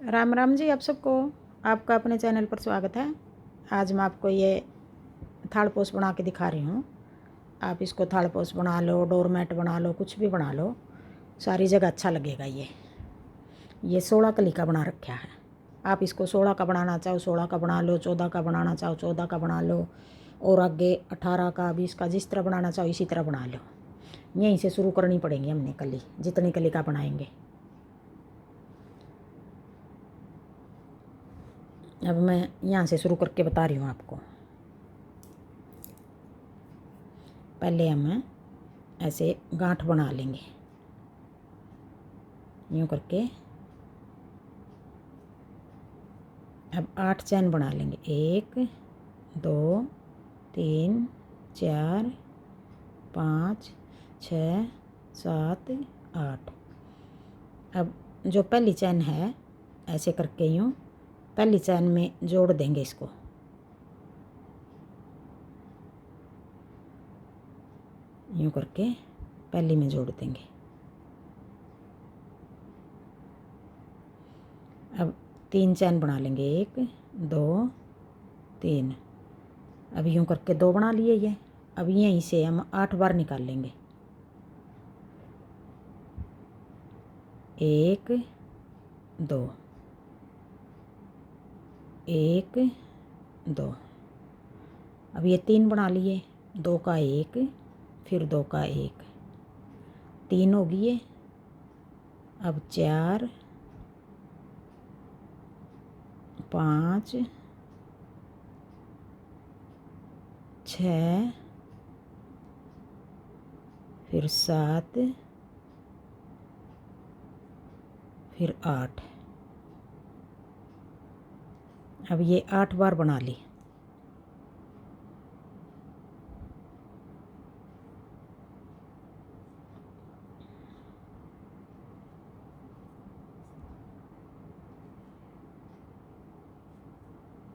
राम राम जी आप सबको। आपका अपने चैनल पर स्वागत है। आज मैं आपको ये थालपोश बना के दिखा रही हूँ। आप इसको थालपोश बना लो, डोरमेट बना लो, कुछ भी बना लो, सारी जगह अच्छा लगेगा। ये 16 कली का बना रखा है। आप इसको 16 का बनाना चाहो 16 का बना लो, 14 का बनाना चाहो 14 का बना लो, और आगे 18 का 20 का जिस तरह बनाना चाहो इसी तरह बना लो। यहीं से शुरू करनी पड़ेगी हमने कली, जितनी कली का बनाएंगे। अब मैं यहाँ से शुरू करके बता रही हूँ आपको। पहले हम ऐसे गांठ बना लेंगे, यूँ करके। अब 8 चैन बना लेंगे। 1 2 3 4 5 6 7 8। अब जो पहली चैन है ऐसे करके यूँ पहली चैन में जोड़ देंगे इसको। यूँ करके पहली में जोड़ देंगे। अब 3 चैन बना लेंगे। 1 2 3। अब यूँ करके 2 बना लिए ये। अब यहीं से हम 8 बार निकाल लेंगे। 1 2 1 2। अब ये 3 बना लिए। 2 का 1 फिर 2 का 1, 3 हो गई है। अब 4 5 6 फिर 7 फिर 8। अब ये 8 बार बना ली।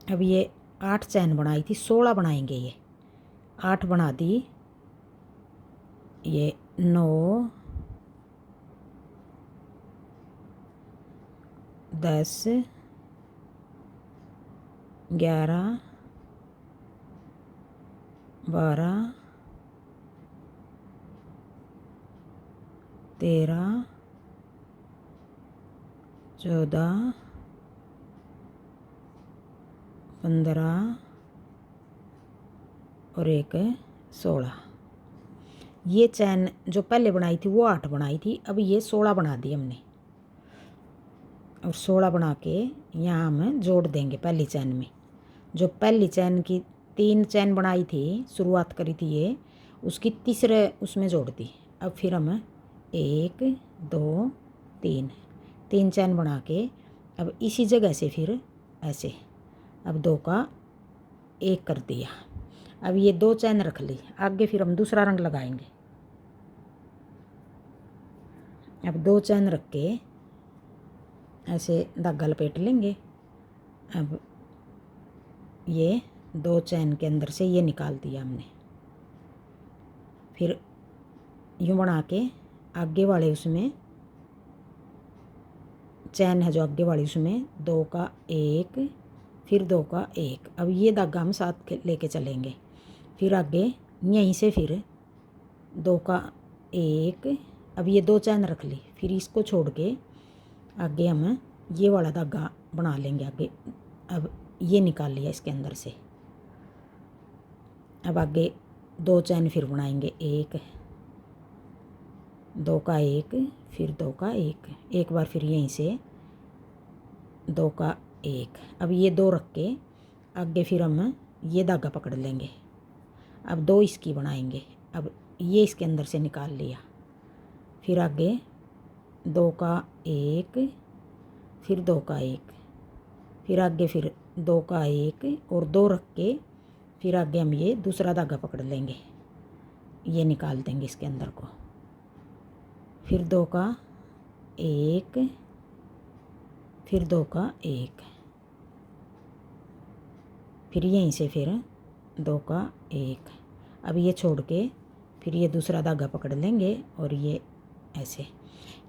अब ये 8 चैन बनाई थी, 16 बनाएंगे। ये 8 बना दी, ये 9 10 11 12 13 14 15 और एक 16। ये चैन जो पहले बनाई थी वो 8 बनाई थी, अब ये 16 बना दी हमने। और 16 बना के यहाँ हम जोड़ देंगे पहली चैन में। जो पहली चैन की 3 चैन बनाई थी, शुरुआत करी थी ये, उसकी तीसरे उसमें जोड़ दी। अब फिर हम 1 2 3 चैन बना के अब इसी जगह से फिर ऐसे अब 2 का 1 कर दिया। अब ये 2 चैन रख ली। आगे फिर हम दूसरा रंग लगाएंगे। अब 2 चैन रख के ऐसे धागा लपेट लेंगे। अब ये 2 चैन के अंदर से ये निकाल दिया हमने। फिर यूँ बना के आगे वाले उसमें चैन है जो आगे वाली उसमें 2 का 1 फिर 2 का 1। अब ये धागा हम साथ लेके चलेंगे। फिर आगे यहीं से फिर 2 का 1। अब ये 2 चैन रख ली, फिर इसको छोड़ के आगे हम ये वाला धागा बना लेंगे आगे। अब ये निकाल लिया इसके अंदर से। अब आगे 2 चैन फिर बनाएंगे। 1 2 का 1 फिर 2 का 1, एक बार फिर यहीं से 2 का 1। अब ये 2 रख के आगे फिर हम ये धागा पकड़ लेंगे। अब 2 इसकी बनाएंगे। अब ये इसके अंदर से निकाल लिया। फिर आगे 2 का 1 फिर 2 का 1, फिर आगे फिर 2 का 1 और 2 रख के फिर आगे हम ये दूसरा धागा पकड़ लेंगे, ये निकाल देंगे इसके अंदर को। फिर 2 का 1 फिर 2 का 1, फिर यहीं से फिर 2 का 1। अब ये छोड़ के फिर ये दूसरा धागा पकड़ लेंगे और ये ऐसे।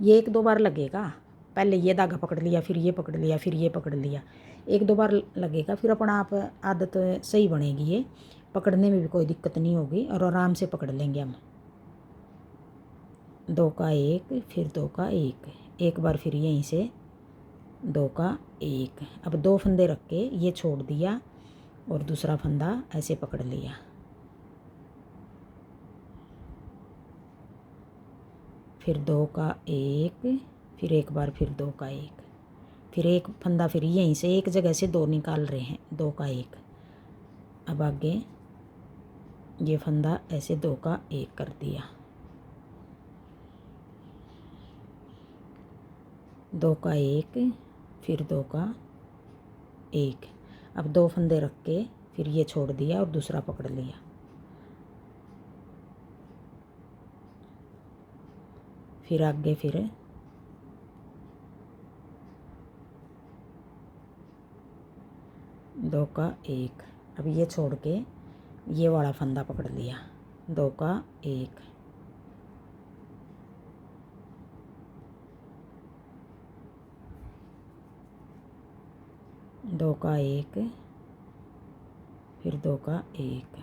ये 1-2 बार लगेगा, पहले ये धागा पकड़ लिया, फिर ये पकड़ लिया, फिर ये पकड़ लिया, 1-2 बार लगेगा, फिर अपना आप आदत सही बनेगी। ये पकड़ने में भी कोई दिक्कत नहीं होगी और आराम से पकड़ लेंगे हम। 2 का 1, फिर 2 का 1, एक बार फिर यहीं से 2 का 1। अब 2 फंदे रख के ये छोड़ दिया और दूसरा फंदा ऐसे पकड़ लिया। फिर 2 का 1, फिर एक बार फिर 2 का 1, फिर एक फंदा, फिर यहीं से एक जगह से 2 निकाल रहे हैं, 2 का 1। अब आगे ये फंदा ऐसे 2 का 1 कर दिया, 2 का 1, फिर 2 का 1। अब 2 फंदे रख के फिर ये छोड़ दिया और दूसरा पकड़ लिया। फिर आगे फिर 2 का 1। अब ये छोड़ के ये वाला फंदा पकड़ लिया, 2 का 1, दो का 1, फिर 2 का 1,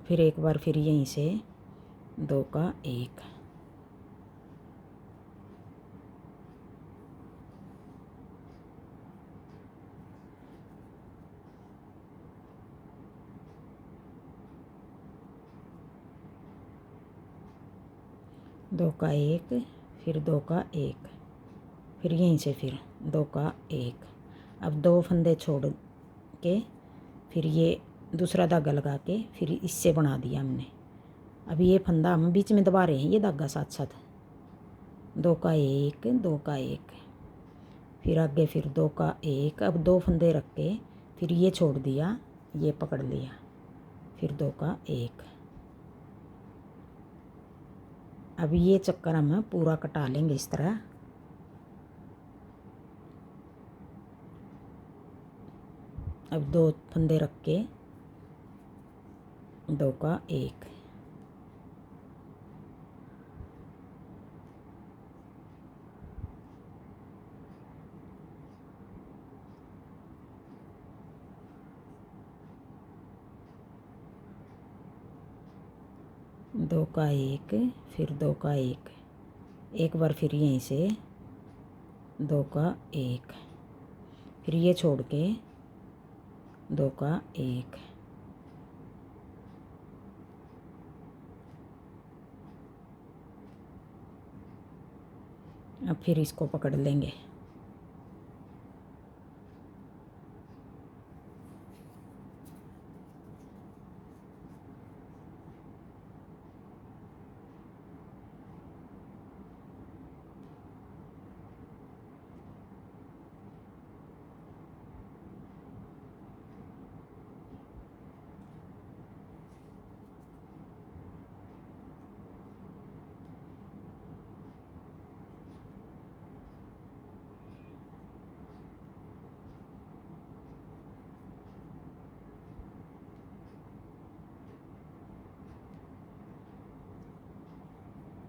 फिर एक बार फिर यहीं से 2 का 1, दो का 1, फिर 2 का 1, फिर यहीं से फिर 2 का 1। अब 2 फंदे छोड़ के फिर ये दूसरा धागा लगा के फिर इससे बना दिया हमने। अब ये फंदा हम बीच में दबा रहे हैं, ये धागा साथ साथ 2 का 1, 2 का 1, फिर आगे फिर 2 का 1। अब 2 फंदे रख के फिर ये छोड़ दिया, ये पकड़ लिया, फिर 2 का 1। अब ये चक्कर हम पूरा कटा लेंगे इस तरह। अब 2 फंदे रख के 2 का 1, दो का 1, फिर 2 का 1, एक बार फिर यहीं से 2 का 1, फिर ये छोड़ के 2 का 1, अब फिर इसको पकड़ लेंगे।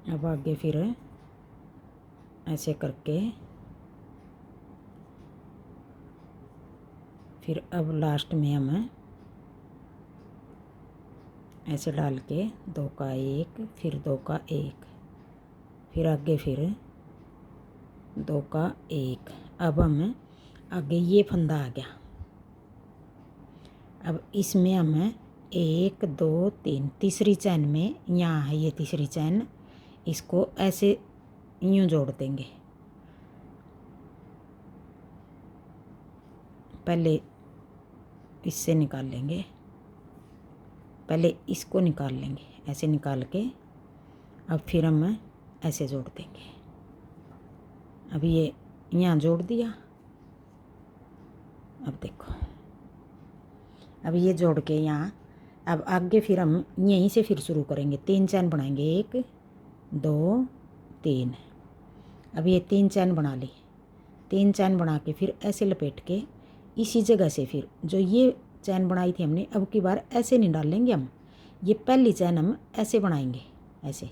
अब आगे फिर ऐसे करके फिर अब लास्ट में हम ऐसे डाल के 2 का 1, फिर 2 का 1, फिर आगे फिर 2 का 1। अब हम आगे ये फंदा आ गया। अब इसमें हम 1, 2, 3 तीसरी चैन में यहाँ है ये तीसरी चैन, इसको ऐसे यूँ जोड़ देंगे। पहले इससे निकाल लेंगे, पहले इसको निकाल लेंगे, ऐसे निकाल के अब फिर हम ऐसे जोड़ देंगे। अब ये यहाँ जोड़ दिया। अब देखो, अब ये जोड़ के यहाँ अब आगे फिर हम यहीं से फिर शुरू करेंगे। 3 चैन बनाएंगे, 1, 2, 3। अब ये 3 चैन बना ली। 3 चैन बना के फिर ऐसे लपेट के इसी जगह से फिर जो ये चैन बनाई थी हमने, अब की बार ऐसे नहीं डालेंगे हम, ये पहली चैन हम ऐसे बनाएंगे, ऐसे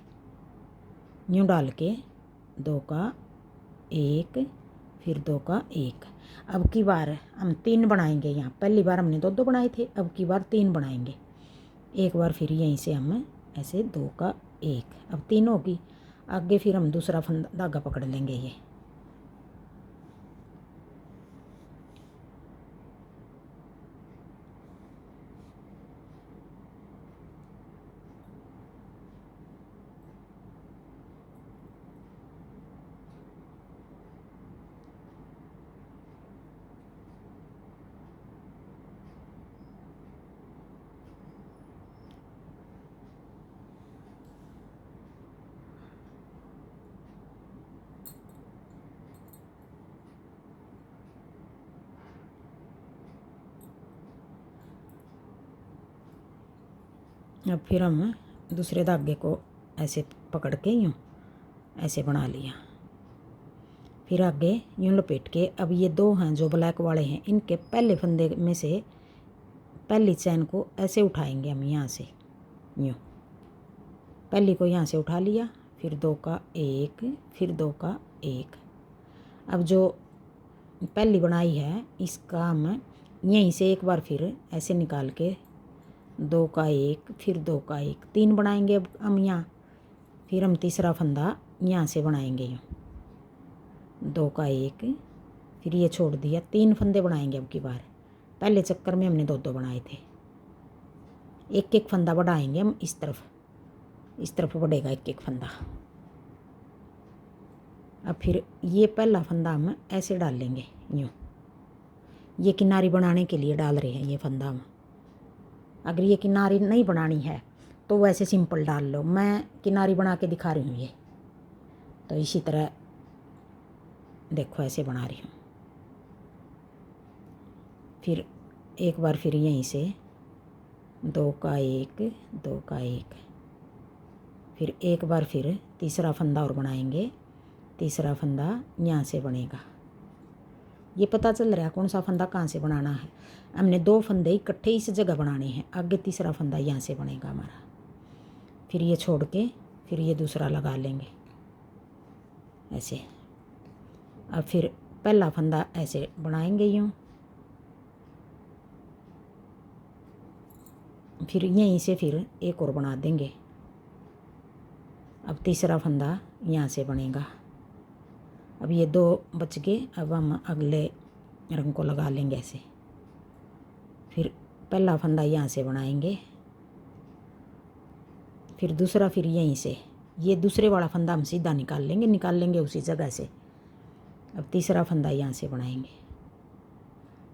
यूँ डाल के दो का एक, फिर दो का एक। अब की बार हम 3 बनाएंगे यहाँ, पहली बार हमने 2 2 बनाए थे, अब की बार 3 बनाएंगे। एक बार फिर यहीं से हम ऐसे 2 का एक, अब 3 होगी। आगे फिर हम दूसरा फंदा धागा पकड़ लेंगे ये। अब फिर हम दूसरे धागे को ऐसे पकड़ के यूँ ऐसे बना लिया। फिर आगे यूँ लपेट के, अब ये 2 हैं जो ब्लैक वाले हैं, इनके पहले फंदे में से पहली चैन को ऐसे उठाएंगे हम यहाँ से, यूँ पहली को यहाँ से उठा लिया, फिर 2 का एक, फिर 2 का एक। अब जो पहली बनाई है इसका हम यहीं से एक बार फिर ऐसे निकाल के 2 का एक, फिर 2 का एक, 3 बनाएंगे अब हम यहाँ। फिर हम तीसरा फंदा यहाँ से बनाएंगे यूँ, 2 का एक, फिर ये छोड़ दिया, 3 फंदे बनाएंगे अब की बार। पहले चक्कर में हमने 2 2 बनाए थे। एक एक फंदा बढ़ाएंगे हम, इस तरफ बढ़ेगा एक एक फंदा। अब फिर ये पहला फंदा हम ऐसे डाल लेंगे यूँ, ये किनारी बनाने के लिए डाल रहे हैं ये फंदा हम। अगर ये किनारी नहीं बनानी है तो वैसे सिंपल डाल लो, मैं किनारी बना के दिखा रही हूँ ये। तो इसी तरह देखो ऐसे बना रही हूँ। फिर एक बार फिर यहीं से 2 का एक, 2 का एक, फिर एक बार फिर तीसरा फंदा और बनाएंगे। तीसरा फंदा यहाँ से बनेगा। ये पता चल रहा है कौन सा फंदा कहाँ से बनाना है। हमने 2 फंदे इकट्ठे इस जगह बनाने हैं, आगे तीसरा फंदा यहाँ से बनेगा हमारा। फिर ये छोड़ के फिर ये दूसरा लगा लेंगे ऐसे। अब फिर पहला फंदा ऐसे बनाएंगे यूँ, फिर यहीं से फिर एक और बना देंगे। अब तीसरा फंदा यहाँ से बनेगा। अब ये 2 बच गए, अब हम अगले रंग को लगा लेंगे ऐसे। फिर पहला फंदा यहाँ से बनाएंगे, फिर दूसरा, फिर यहीं से ये दूसरे वाला फंदा हम सीधा निकाल लेंगे उसी जगह से। अब तीसरा फंदा यहाँ से बनाएंगे।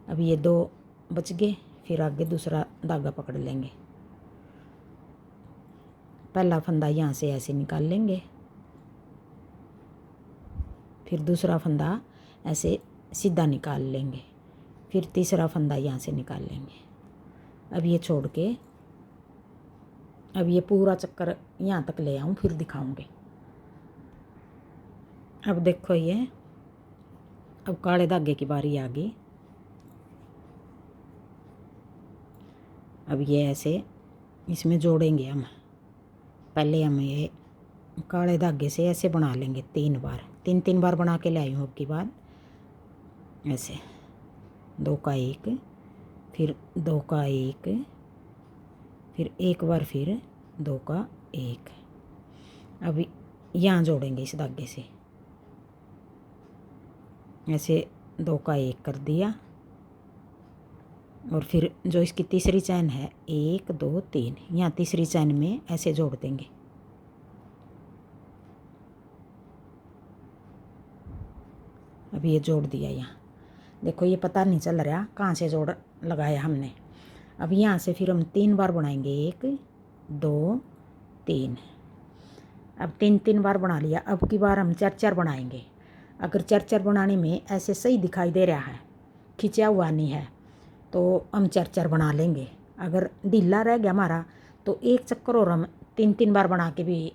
अब ये 2 बच गए, फिर आगे दूसरा धागा पकड़ लेंगे। पहला फंदा यहाँ से ऐसे निकाल लेंगे, फिर दूसरा फंदा ऐसे सीधा निकाल लेंगे, फिर तीसरा फंदा यहाँ से निकाल लेंगे। अब ये छोड़ के अब ये पूरा चक्कर यहाँ तक ले आऊँ फिर दिखाऊंगी। अब देखो ये, अब काले धागे की बारी आ गई। अब ये ऐसे इसमें जोड़ेंगे हम। पहले हम ये काले धागे से ऐसे बना लेंगे 3 बार, 3 बार बना के लाई हूँ अब की बार ऐसे। 2 का एक, फिर 2 का एक, फिर एक बार फिर 2 का एक। अब यहाँ जोड़ेंगे इस धागे से ऐसे, 2 का एक कर दिया, और फिर जो इसकी तीसरी चैन है 1 2 3, यहाँ तीसरी चैन में ऐसे जोड़ देंगे। अब ये जोड़ दिया यहाँ, देखो ये पता नहीं चल रहा कहाँ से जोड़ लगाया हमने। अब यहाँ से फिर हम 3 बार बनाएंगे, 1 2 3। अब 3 बार बना लिया। अब की बार हम 4 बनाएंगे। अगर 4 बनाने में ऐसे सही दिखाई दे रहा है, खिंचा हुआ नहीं है, तो हम 4 बना लेंगे। अगर ढीला रह गया हमारा तो एक चक्कर और हम 3 बार बना के भी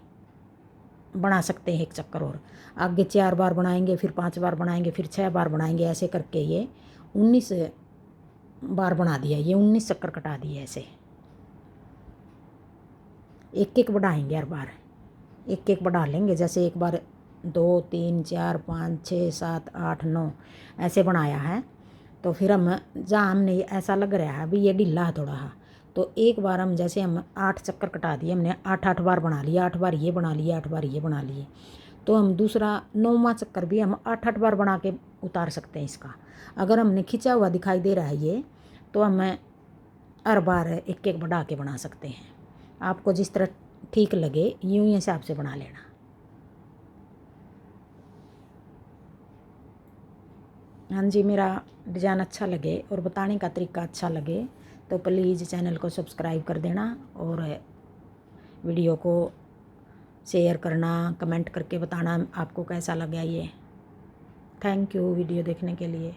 बना सकते हैं। एक चक्कर और आगे 4 बार बनाएंगे, फिर 5 बार बनाएंगे, फिर 6 बार बनाएंगे, ऐसे करके ये 19 बार बना दिया। ये 19 चक्कर कटा दिए ऐसे। एक एक बढ़ाएंगे हर बार, एक एक बढ़ा लेंगे। जैसे एक बार 2 3 4 5 6 7 8 9 ऐसे बनाया है। तो फिर हम जहाँ हमने ऐसा लग रहा है अभी ये ढीला है थोड़ा है, तो एक बार हम जैसे हम 8 चक्कर कटा दिए हमने, 8 बार बना लिया, 8 बार ये बना लिए, 8 बार ये बना लिए, तो हम दूसरा 9वां चक्कर भी हम 8 बार बना के उतार सकते हैं इसका। अगर हमने खिंचा हुआ दिखाई दे रहा है ये, तो हम हर बार एक एक बढ़ा के बना सकते हैं। आपको जिस तरह ठीक लगे यूं ही हिसाब से बना लेना। हाँ जी, मेरा डिज़ाइन अच्छा लगे और बताने का तरीका अच्छा लगे तो प्लीज़ चैनल को सब्सक्राइब कर देना और वीडियो को शेयर करना, कमेंट करके बताना आपको कैसा लगा ये। थैंक यू वीडियो देखने के लिए।